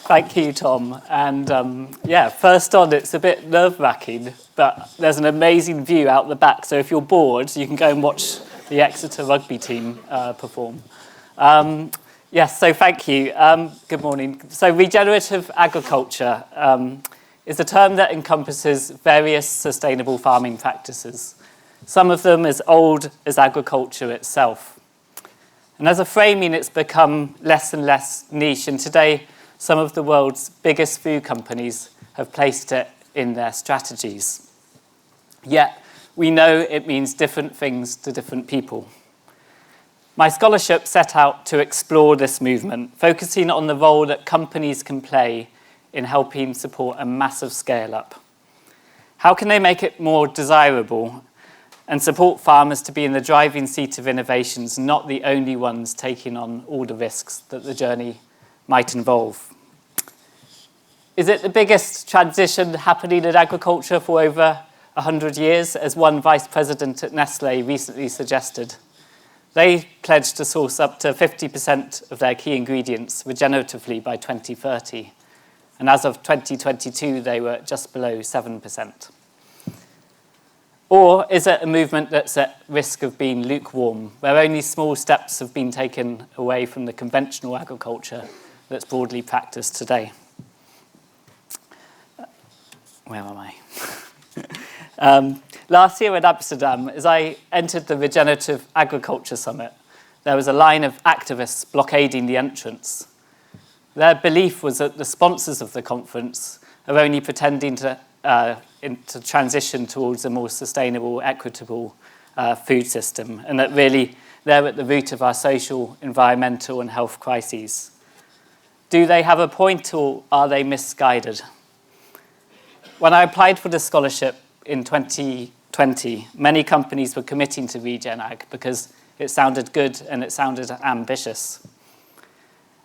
Thank you, Tom. And yeah, first on, it's a bit nerve-wracking, but there's an amazing view out the back. So if you're bored, you can go and watch the Exeter rugby team perform. Yes, so thank you. Good morning. So regenerative agriculture is a term that encompasses various sustainable farming practices, some of them as old as agriculture itself. And as a framing, it's become less and less niche, and today some of the world's biggest food companies have placed it in their strategies. Yet, we know it means different things to different people. My scholarship set out to explore this movement, focusing on the role that companies can play in helping support a massive scale-up. How can they make it more desirable and support farmers to be in the driving seat of innovations, not the only ones taking on all the risks that the journey might involve? Is it the biggest transition happening in agriculture for over 100 years, as one vice president at Nestlé recently suggested? They pledged to source up to 50% of their key ingredients regeneratively by 2030. And as of 2022, they were just below 7%. Or is it a movement that's at risk of being lukewarm, where only small steps have been taken away from the conventional agriculture that's broadly practiced today? Where am I? Last year in Amsterdam, as I entered the Regenerative Agriculture Summit, there was a line of activists blockading the entrance. Their belief was that the sponsors of the conference are only pretending to transition towards a more sustainable, equitable food system, and that really they're at the root of our social, environmental, and health crises. Do they have a point, or are they misguided? When I applied for the scholarship in 2020, many companies were committing to Regen Ag because it sounded good and it sounded ambitious.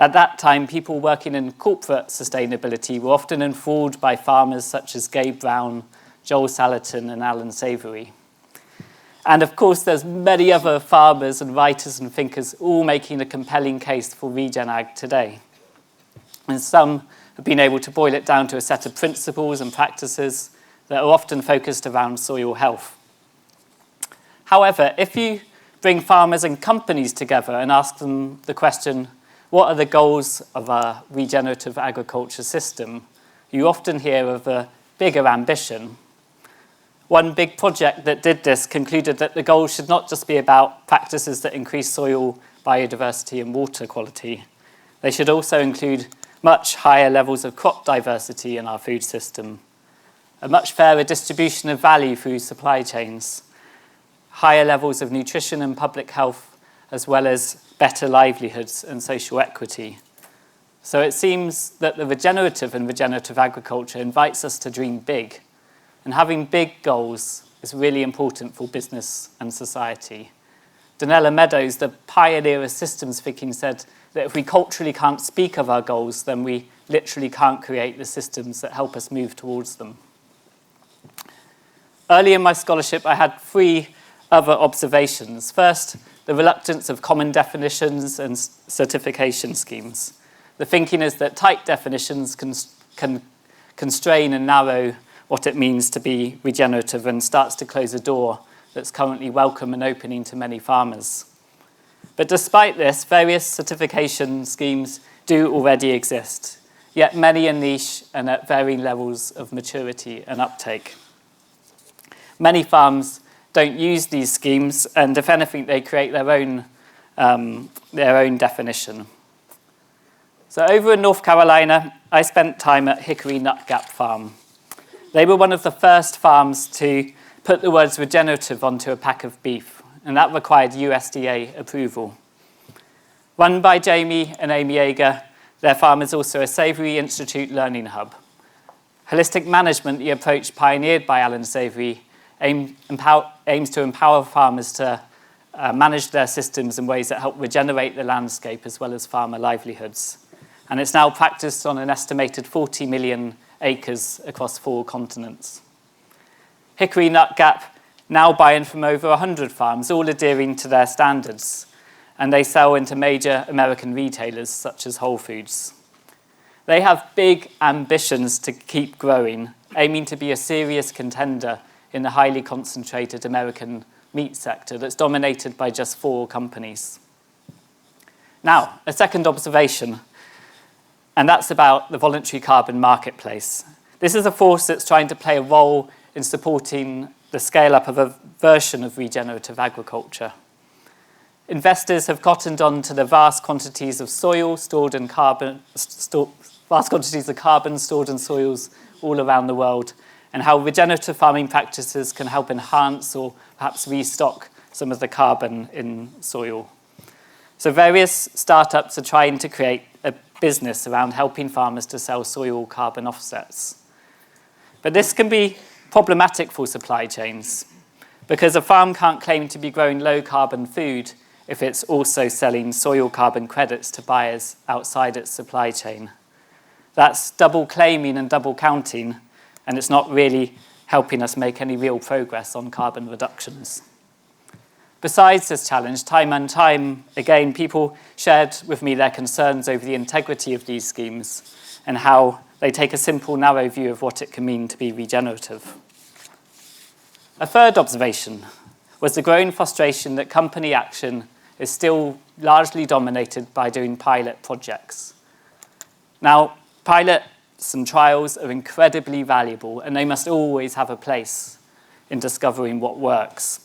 At that time, people working in corporate sustainability were often enthralled by farmers such as Gabe Brown, Joel Salatin, and Alan Savory. And of course, there's many other farmers and writers and thinkers all making a compelling case for Regen Ag today. And some have been able to boil it down to a set of principles and practices that are often focused around soil health. However, if you bring farmers and companies together and ask them the question, what are the goals of our regenerative agriculture system, you often hear of a bigger ambition. One big project that did this concluded that the goals should not just be about practices that increase soil biodiversity and water quality. They should also include much higher levels of crop diversity in our food system, a much fairer distribution of value through supply chains, higher levels of nutrition and public health, as well as better livelihoods and social equity. So it seems that the regenerative and regenerative agriculture invites us to dream big, and having big goals is really important for business and society. Donella Meadows, the pioneer of systems thinking, said that if we culturally can't speak of our goals, then we literally can't create the systems that help us move towards them. Early in my scholarship, I had 3 other observations. First, the reluctance of common definitions and certification schemes. The thinking is that tight definitions can constrain and narrow what it means to be regenerative and starts to close a door that's currently welcome and opening to many farmers. But despite this, various certification schemes do already exist, yet many are niche and at varying levels of maturity and uptake. Many farms don't use these schemes, and if anything, they create their own definition. So over in North Carolina, I spent time at Hickory Nut Gap Farm. They were one of the first farms to put the words regenerative onto a pack of beef, and that required USDA approval. Run by Jamie and Amy Yeager, their farm is also a Savory Institute learning hub. Holistic management, the approach pioneered by Alan Savory, aims to empower farmers to manage their systems in ways that help regenerate the landscape as well as farmer livelihoods. And it's now practiced on an estimated 40 million acres across 4 continents. Hickory Nut Gap now buy in from over 100 farms, all adhering to their standards, and they sell into major American retailers such as Whole Foods. They have big ambitions to keep growing, aiming to be a serious contender in the highly concentrated American meat sector that's dominated by just 4 companies. Now, a second observation, and that's about the voluntary carbon marketplace. This is a force that's trying to play a role in supporting the scale-up of a version of regenerative agriculture. Investors have cottoned on to the vast quantities of soil stored in carbon, vast quantities of carbon stored in soils all around the world, and how regenerative farming practices can help enhance or perhaps restock some of the carbon in soil. So various startups are trying to create a business around helping farmers to sell soil carbon offsets. But this can be problematic for supply chains, because a farm can't claim to be growing low-carbon food if it's also selling soil carbon credits to buyers outside its supply chain. That's double claiming and double counting, and it's not really helping us make any real progress on carbon reductions. Besides this challenge, time and time again, people shared with me their concerns over the integrity of these schemes and how they take a simple, narrow view of what it can mean to be regenerative. A third observation was the growing frustration that company action is still largely dominated by doing pilot projects. Now, pilots and trials are incredibly valuable, and they must always have a place in discovering what works.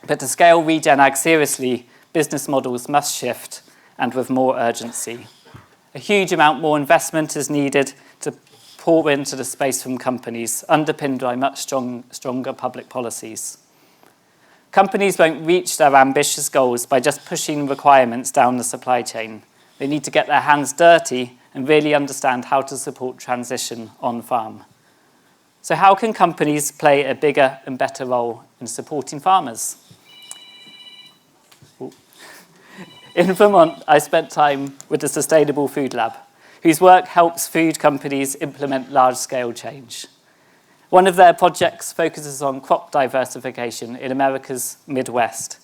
But to scale regen ag seriously, business models must shift, and with more urgency. A huge amount more investment is needed to pour into the space from companies, underpinned by much stronger public policies. Companies won't reach their ambitious goals by just pushing requirements down the supply chain. They need to get their hands dirty and really understand how to support transition on farm. So how can companies play a bigger and better role in supporting farmers? In Vermont, I spent time with the Sustainable Food Lab, whose work helps food companies implement large-scale change. One of their projects focuses on crop diversification in America's Midwest.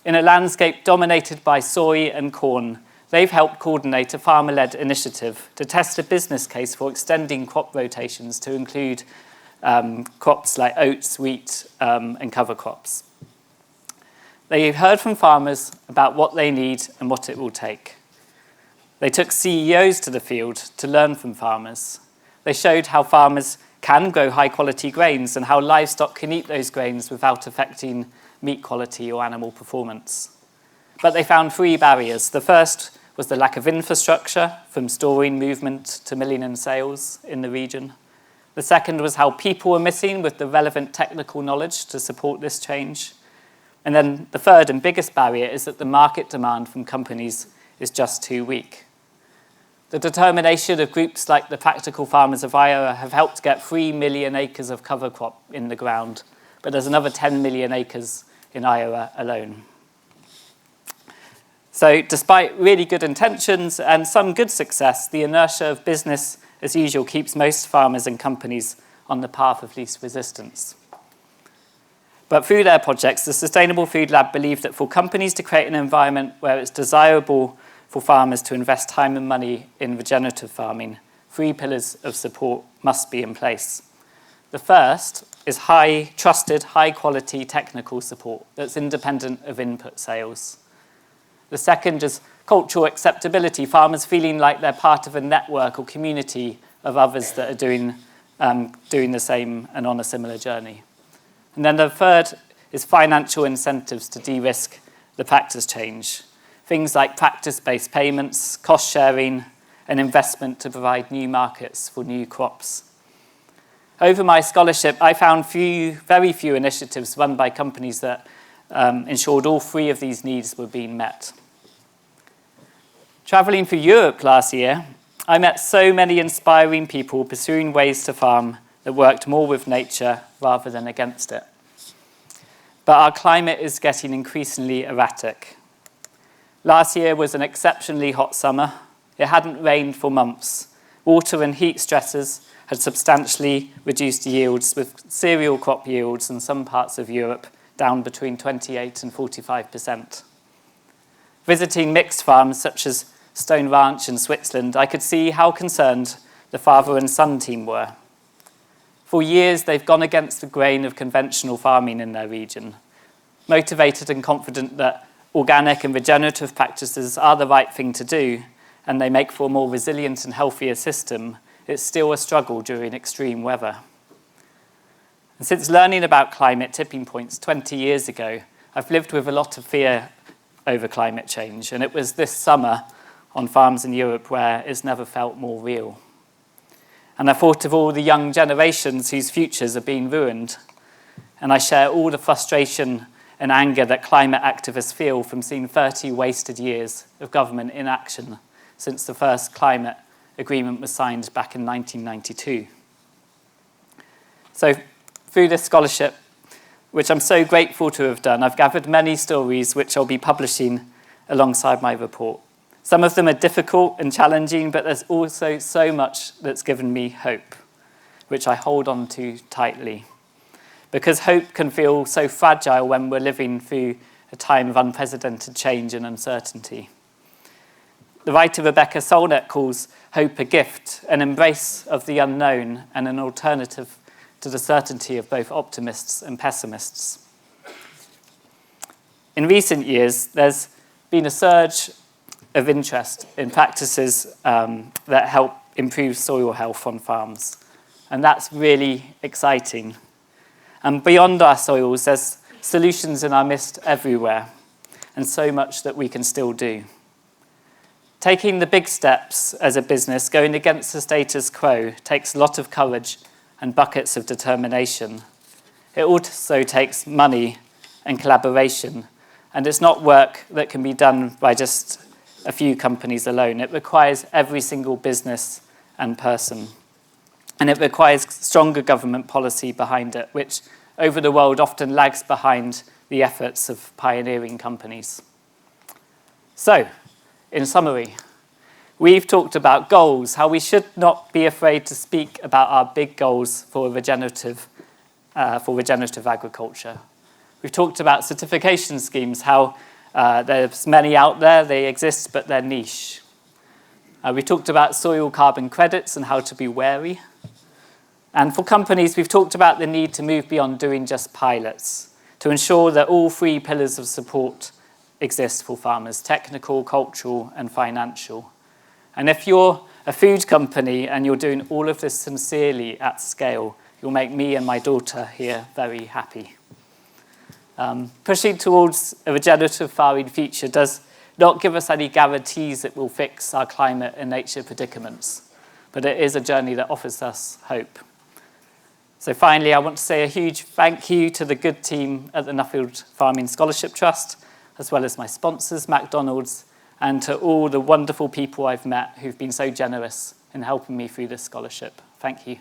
In a landscape dominated by soy and corn, they've helped coordinate a farmer-led initiative to test a business case for extending crop rotations to include crops like oats, wheat, and cover crops. They heard from farmers about what they need and what it will take. They took CEOs to the field to learn from farmers. They showed how farmers can grow high-quality grains and how livestock can eat those grains without affecting meat quality or animal performance. But they found 3 barriers. The first was the lack of infrastructure, from storing, movement to milling and sales in the region. The second was how people were missing with the relevant technical knowledge to support this change. And then the third and biggest barrier is that the market demand from companies is just too weak. The determination of groups like the Practical Farmers of Iowa have helped get 3 million acres of cover crop in the ground, but there's another 10 million acres in Iowa alone. So despite really good intentions and some good success, the inertia of business as usual keeps most farmers and companies on the path of least resistance. But through their projects, the Sustainable Food Lab believed that for companies to create an environment where it's desirable for farmers to invest time and money in regenerative farming, 3 pillars of support must be in place. The first is trusted, high-quality technical support that's independent of input sales. The second is cultural acceptability, farmers feeling like they're part of a network or community of others that are doing the same and on a similar journey. And then the third is financial incentives to de-risk the practice change. Things like practice-based payments, cost sharing, and investment to provide new markets for new crops. Over my scholarship, I found very few initiatives run by companies that ensured all 3 of these needs were being met. Traveling through Europe last year, I met so many inspiring people pursuing ways to farm that worked more with nature rather than against it. But our climate is getting increasingly erratic. Last year was an exceptionally hot summer. It hadn't rained for months. Water and heat stresses had substantially reduced yields, with cereal crop yields in some parts of Europe down between 28% and 45%. Visiting mixed farms such as Stone Ranch in Switzerland, I could see how concerned the father and son team were. For years, they've gone against the grain of conventional farming in their region. Motivated and confident that organic and regenerative practices are the right thing to do, and they make for a more resilient and healthier system, it's still a struggle during extreme weather. And since learning about climate tipping points 20 years ago, I've lived with a lot of fear over climate change, and it was this summer on farms in Europe where it's never felt more real. And I thought of all the young generations whose futures are being ruined, and I share all the frustration and anger that climate activists feel from seeing 30 wasted years of government inaction since the first climate agreement was signed back in 1992. So through this scholarship, which I'm so grateful to have done, I've gathered many stories which I'll be publishing alongside my report. Some of them are difficult and challenging, but there's also so much that's given me hope, which I hold on to tightly. Because hope can feel so fragile when we're living through a time of unprecedented change and uncertainty. The writer Rebecca Solnit calls hope a gift, an embrace of the unknown, and an alternative to the certainty of both optimists and pessimists. In recent years, there's been a surge of interest in practices that help improve soil health on farms. And that's really exciting. And beyond our soils, there's solutions in our midst everywhere, and so much that we can still do. Taking the big steps as a business, going against the status quo, takes a lot of courage and buckets of determination. It also takes money and collaboration, and it's not work that can be done by just a few companies alone. It requires every single business and person. And it requires stronger government policy behind it, which over the world often lags behind the efforts of pioneering companies. So, in summary, we've talked about goals, how we should not be afraid to speak about our big goals for regenerative agriculture. We've talked about certification schemes, how there's many out there, they exist, but they're niche. We talked about soil carbon credits and how to be wary. And for companies, we've talked about the need to move beyond doing just pilots, to ensure that all three pillars of support exist for farmers: technical, cultural, and financial. And if you're a food company and you're doing all of this sincerely at scale, you'll make me and my daughter here very happy. Pushing towards a regenerative farming future does not give us any guarantees it will fix our climate and nature predicaments, but it is a journey that offers us hope. So finally, I want to say a huge thank you to the good team at the Nuffield Farming Scholarship Trust, as well as my sponsors, McDonald's, and to all the wonderful people I've met who've been so generous in helping me through this scholarship. Thank you.